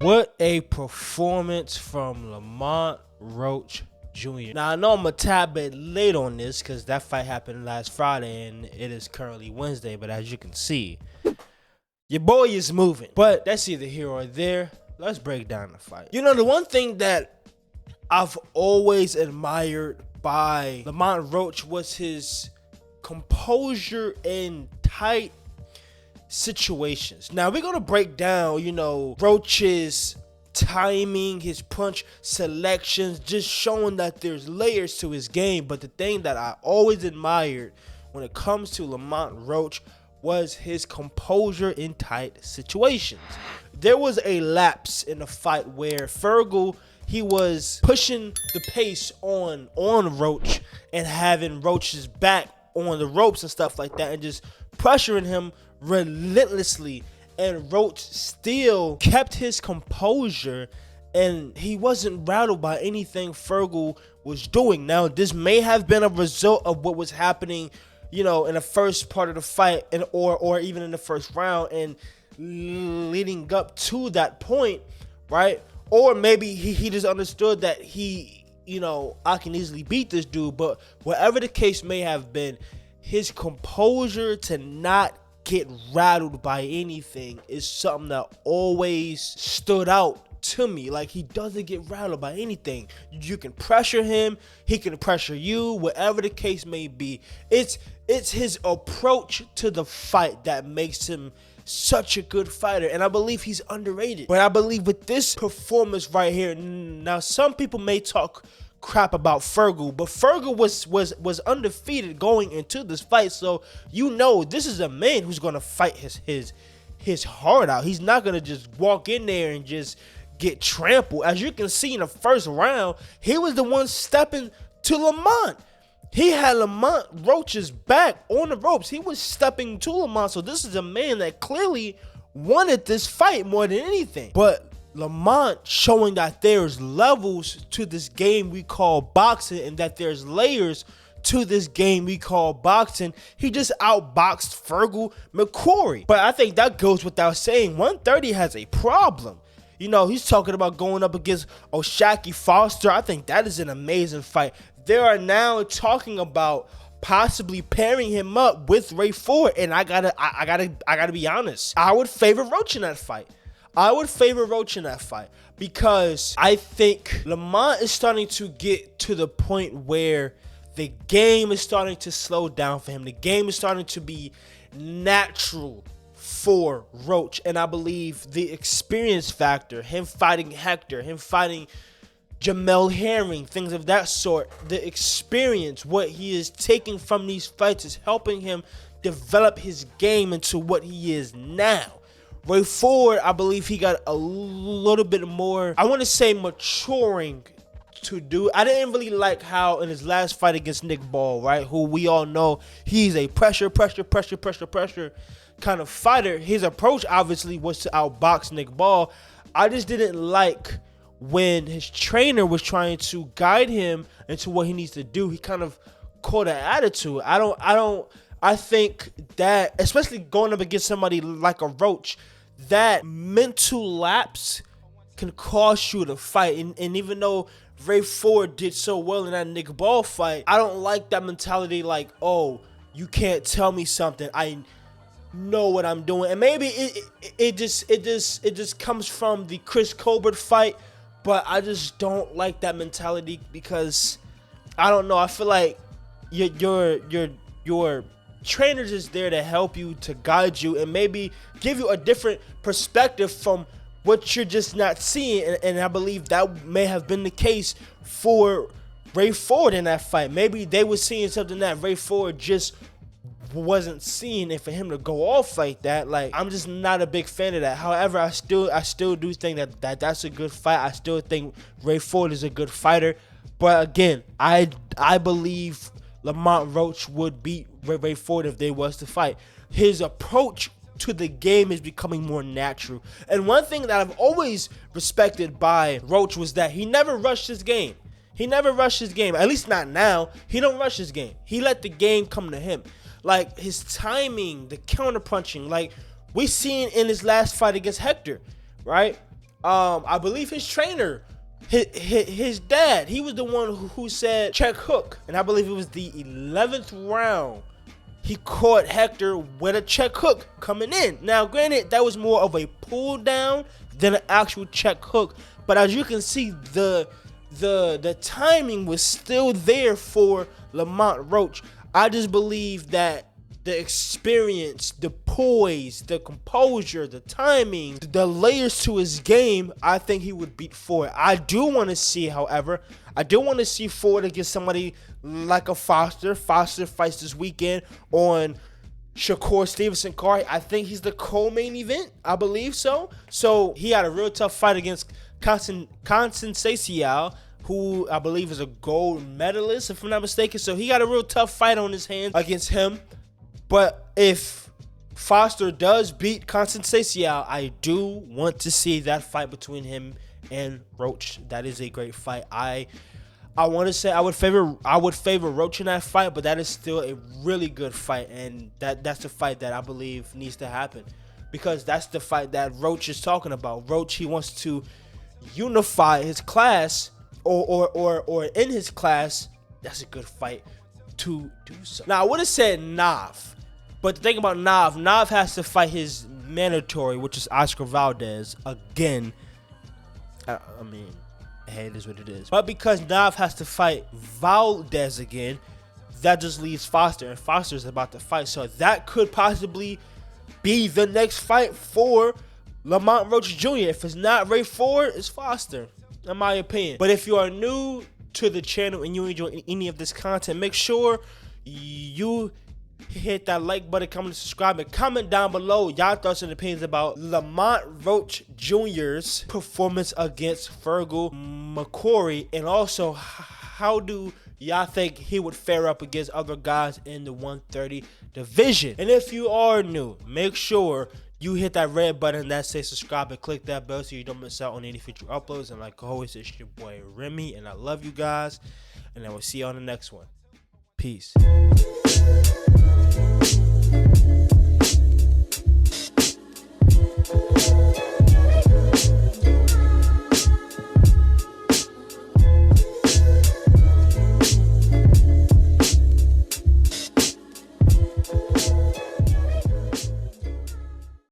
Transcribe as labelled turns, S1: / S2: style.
S1: What a performance from Lamont Roach Jr. Now, I know I'm a tad bit late on this because that fight happened last Friday and it is currently Wednesday, but as you can see, your boy is moving. But that's either here or there. Let's break down the fight. You know, the one thing that I've always admired by Lamont Roach was his composure in tight situations. Now we're gonna break down, Roach's timing, his punch selections, just showing that there's layers to his game. But the thing that I always admired when it comes to Lamont Roach was his composure in tight situations. There was a lapse in the fight where Feargal, he was pushing the pace on Roach and having Roach's back on the ropes and stuff like that and just pressuring him relentlessly, and Roach still kept his composure and he wasn't rattled by anything Feargal was doing. Now, this may have been a result of what was happening, in the first part of the fight and or even in the first round and leading up to that point, right? Or maybe he just understood that I can easily beat this dude. But whatever the case may have been, his composure to not get rattled by anything is something that always stood out to me. Like, he doesn't get rattled by anything. You can pressure him, he can pressure you, whatever the case may be. It's his approach to the fight that makes him such a good fighter, and I believe he's underrated. But I believe with this performance right here, now some people may talk crap about Feargal, but Feargal was undefeated going into this fight, so this is a man who's gonna fight his heart out. He's not gonna just walk in there and just get trampled. As you can see in the first round, he was the one stepping to Lamont. He had Lamont Roach's back on the ropes. He was stepping to Lamont, so this is a man that clearly wanted this fight more than anything. But Lamont showing that there's levels to this game we call boxing and that there's layers to this game we call boxing. He just outboxed Feargal Mccory. But I think that goes without saying. 130 has a problem. He's talking about going up against O'Shaquie Foster. I think that is an amazing fight. They are now talking about possibly pairing him up with Ray Ford, and I gotta be honest. I would favor Roach in that fight. Because I think Lamont is starting to get to the point where the game is starting to slow down for him. The game is starting to be natural for Roach, and I believe the experience factor, him fighting Hector, him fighting Jamel Herring, things of that sort, the experience, what he is taking from these fights is helping him develop his game into what he is now. Ray Ford, I believe he got a little bit more, I want to say, maturing to do. I didn't really like how in his last fight against Nick Ball, right, who we all know he's a pressure kind of fighter. His approach obviously was to outbox Nick Ball. I just didn't like when his trainer was trying to guide him into what he needs to do. He kind of caught an attitude. I think that, especially going up against somebody like a Roach, that mental lapse can cost you the fight. And even though Ray Ford did so well in that Nick Ball fight, I don't like that mentality like, oh, you can't tell me something. I know what I'm doing. And maybe it just comes from the Chris Colbert fight, but I just don't like that mentality because I don't know. I feel like your trainers is there to help you, to guide you, and maybe give you a different perspective from what you're just not seeing. And I believe that may have been the case for Ray Ford in that fight. Maybe they were seeing something that Ray Ford just wasn't seeing, and for him to go off like that, like, I'm just not a big fan of that. However, I still do think that's a good fight. I still think Ray Ford is a good fighter. But again, I believe Lamont Roach would beat Ray Ford if they was to fight. His approach to the game is becoming more natural. And one thing that I've always respected by Roach was that he never rushed his game. At least not now. He don't rush his game. He let the game come to him. Like, his timing, the counter punching, like we seen in his last fight against Hector, right? I believe his trainer, his dad, he was the one who said check hook, and I believe it was the 11th round. He caught Hector with a check hook coming in. Now, granted, that was more of a pull down than an actual check hook, but as you can see, the timing was still there for Lamont Roach. I just believe that the experience, the poise, the composure, the timing, the layers to his game, I think he would beat Ford. I do want to see, however, Ford against somebody like a Foster. Foster fights this weekend on Shakur Stevenson-Curry. I think he's the co-main event. I believe so. So he had a real tough fight against Constantine, who I believe is a gold medalist, if I'm not mistaken. So he got a real tough fight on his hands against him. But if Foster does beat Constantine, I do want to see that fight between him and Roach. That is a great fight. I want to say I would favor Roach in that fight, but that is still a really good fight, and that's the fight that I believe needs to happen, because that's the fight that Roach is talking about. Roach, he wants to unify his class, or in his class. That's a good fight to do so. Now I would have said Nav. But the thing about Nav has to fight his mandatory, which is Oscar Valdez, again. I mean, hey, it is what it is. But because Nav has to fight Valdez again, that just leaves Foster, and Foster's about to fight. So that could possibly be the next fight for Lamont Roach Jr. If it's not Ray Ford, it's Foster, in my opinion. But if you are new to the channel and you enjoy any of this content, make sure you hit that like button, comment, subscribe, and comment down below y'all thoughts and opinions about Lamont Roach Jr.'s performance against Feargal Mccory, and also how do y'all think he would fare up against other guys in the 130 division. And if you are new, make sure you hit that red button that says subscribe and click that bell so you don't miss out on any future uploads. And like always, it's your boy Remy, and I love you guys, and I will see you on the next one. Peace.